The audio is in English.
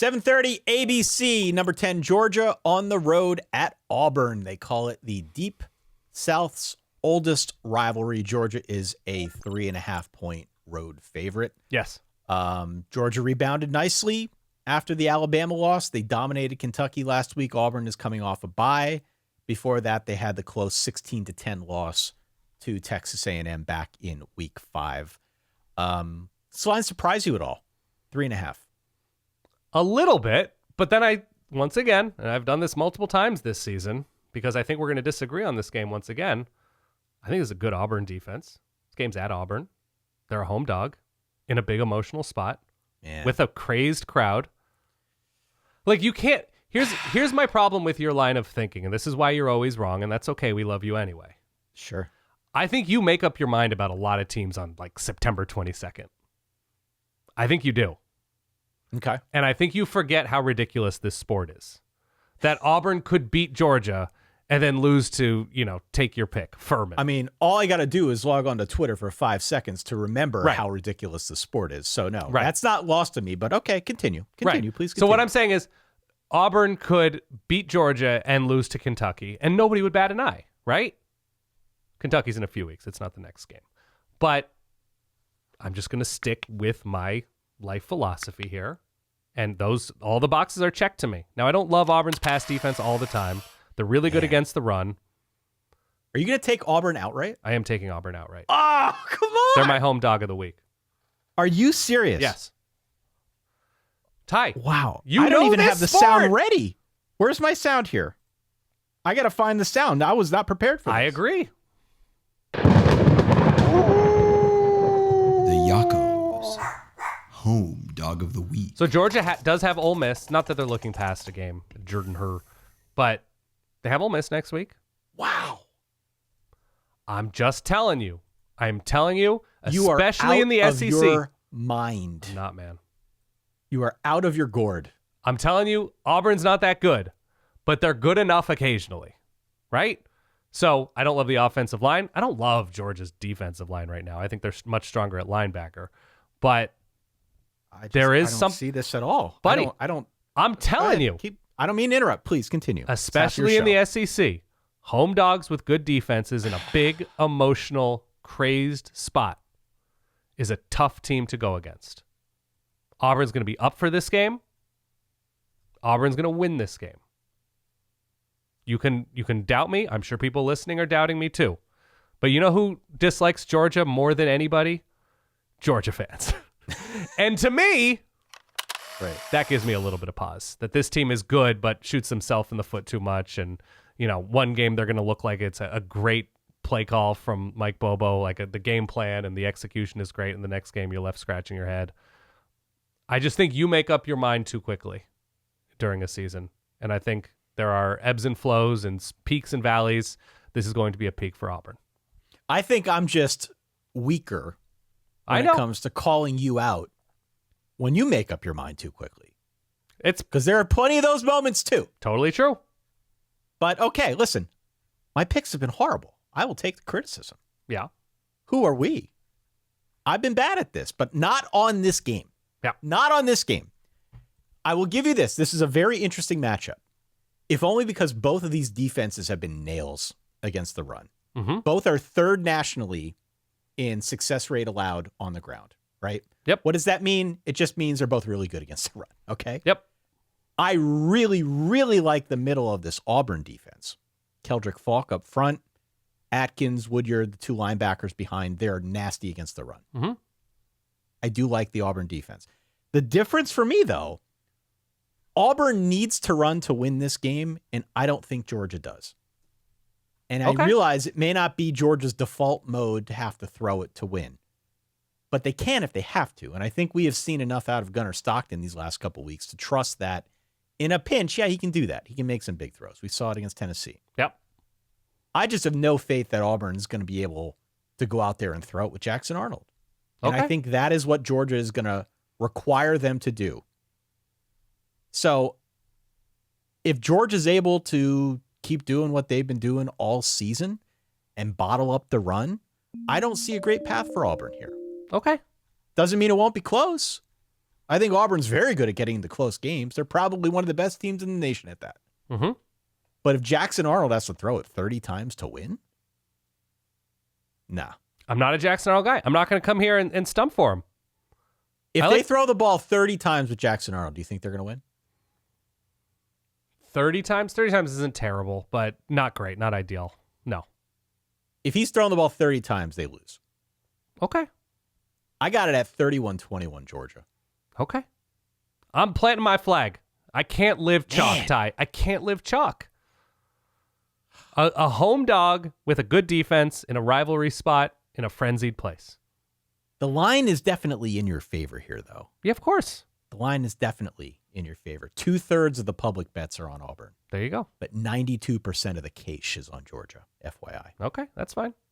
7:30 ABC, number 10, Georgia on the road at Auburn. They call it the Deep South's oldest rivalry. Georgia is a 3.5-point road favorite. Yes. Georgia rebounded nicely after the Alabama loss. They dominated Kentucky last week. Auburn is coming off a bye. Before that, they had the close 16-10 loss to Texas A&M back in week 5. This line surprise you at all? 3.5. A little bit, but then once again, and I've done this multiple times this season, because I think we're going to disagree on this game once again. I think it's a good Auburn defense. This game's at Auburn. They're a home dog in a big emotional spot with a crazed crowd. Like, you can't. Here's my problem with your line of thinking, and this is why you're always wrong, and that's okay. We love you anyway. Sure. I think you make up your mind about a lot of teams on like September 22nd. I think you do. Okay. And I think you forget how ridiculous this sport is. That Auburn could beat Georgia and then lose to, take your pick, Furman. I mean, all I got to do is log on to Twitter for 5 seconds to remember how ridiculous the sport is. So, no, that's not lost to me. But, okay, continue. Please continue. So what I'm saying is Auburn could beat Georgia and lose to Kentucky, and nobody would bat an eye, right? Kentucky's in a few weeks. It's not the next game. But I'm just going to stick with my life philosophy here, and all the boxes are checked to me. Now, I don't love Auburn's pass defense all the time. They're really good against the run. Are you going to take Auburn outright? I am taking Auburn outright. Oh, come on! They're my home dog of the week. Are you serious? Yes. Ty. Wow. I don't even have the sport. sound ready. Where's my sound here? I got to find the sound. I was not prepared for this. I agree. The Yakos, home dog of the week. So Georgia does have Ole Miss. Not that they're looking past a game, Jordan Hur, but they have Ole Miss next week. Wow. I'm just telling you. I'm telling you, You are especially out in the of SEC. your mind. I'm not, man. You are out of your gourd. I'm telling you, Auburn's not that good, but they're good enough occasionally, right? So I don't love the offensive line. I don't love Georgia's defensive line right now. I think they're much stronger at linebacker, but I don't some see this at all, buddy. I don't. I'm telling you, I don't mean to interrupt. Please continue. especially in the SEC, home dogs with good defenses in a big, emotional, crazed spot is a tough team to go against. Auburn's going to be up for this game. Auburn's going to win this game. You can doubt me. I'm sure people listening are doubting me too. But you know who dislikes Georgia more than anybody? Georgia fans. And to me, that gives me a little bit of pause. That this team is good, but shoots themselves in the foot too much. And, one game they're going to look like it's a great play call from Mike Bobo, like the game plan and the execution is great. And the next game you're left scratching your head. I just think you make up your mind too quickly during a season. And I think there are ebbs and flows and peaks and valleys. This is going to be a peak for Auburn. I think I'm just weaker when it comes to calling you out when you make up your mind too quickly. It's because there are plenty of those moments too. Totally true. But okay, listen, my picks have been horrible. I will take the criticism. Yeah. Who are we? I've been bad at this, but not on this game. Yeah. Not on this game. I will give you this. This is a very interesting matchup. If only because both of these defenses have been nails against the run. Mm-hmm. Both are third nationally in success rate allowed on the ground, right? Yep. What does that mean? It just means they're both really good against the run, okay? Yep. I really, really like the middle of this Auburn defense. Keldrick Falk up front, Atkins, Woodyard, the two linebackers behind, they're nasty against the run. Mm-hmm. I do like the Auburn defense. The difference for me, though, Auburn needs to run to win this game, and I don't think Georgia does. And I realize it may not be Georgia's default mode to have to throw it to win, but they can if they have to. And I think we have seen enough out of Gunnar Stockton these last couple of weeks to trust that in a pinch, he can do that. He can make some big throws. We saw it against Tennessee. Yep. I just have no faith that Auburn is going to be able to go out there and throw it with Jackson Arnold. And I think that is what Georgia is going to require them to do. So if Georgia's able to keep doing what they've been doing all season and bottle up the run, I don't see a great path for Auburn here. Okay. Doesn't mean it won't be close. I think Auburn's very good at getting into close games. They're probably one of the best teams in the nation at that. Mm-hmm. But if Jackson Arnold has to throw it 30 times to win, nah. I'm not a Jackson Arnold guy. I'm not going to come here and stump for him. If they throw the ball 30 times with Jackson Arnold, do you think they're going to win? 30 times? 30 times isn't terrible, but not great, not ideal. No. If he's throwing the ball 30 times, they lose. Okay. I got it at 31-21 Georgia. Okay. I'm planting my flag. I can't live chalk, Ty. I can't live chalk. A home dog with a good defense in a rivalry spot in a frenzied place. The line is definitely in your favor here, though. Yeah, of course. The line is definitely in your favor. 2/3 of the public bets are on Auburn. There you go. But 92% of the cash is on Georgia, FYI. Okay, that's fine.